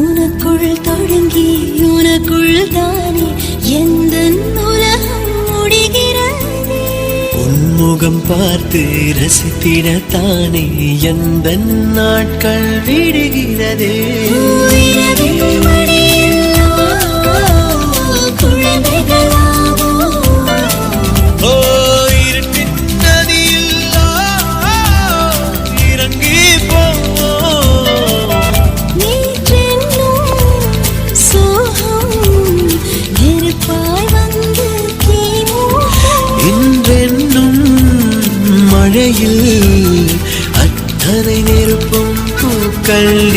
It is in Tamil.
உனக்குள் தொடங்கி உனக்குள் தானே எந்த உலகம் முடிகிறது. உன்முகம் பார்த்து ரசித்திடத்தானே எந்த நாட்கள் விடுகிறதே. மழையில் அத்தனை நெருப்பும் பூக்கள்